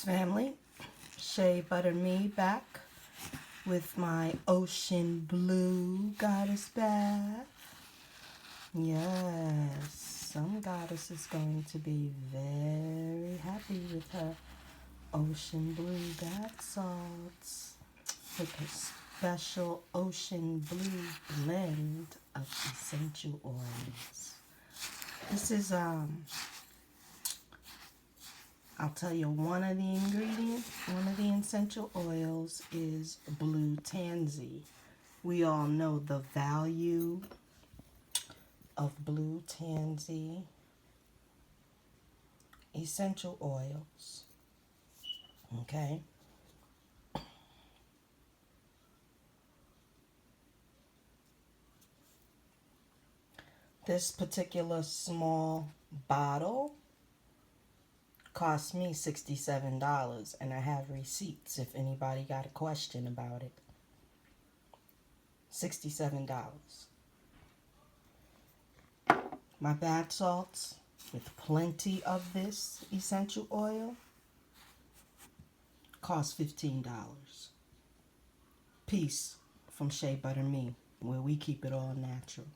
family. Shea Butter Me back with my Ocean Blue Goddess bath. Yes, some goddess is going to be very happy with her Ocean Blue bath salts with her special Ocean Blue blend of essential oils. This is I'll tell you, one of the ingredients, one of the essential oils is blue tansy. We all know the value of blue tansy essential oils. Okay? This particular small bottle cost me $67, and I have receipts if anybody got a question about it. $67. My bath salts with plenty of this essential oil cost $15. Peace from Shea Butter Me, where we keep it all natural.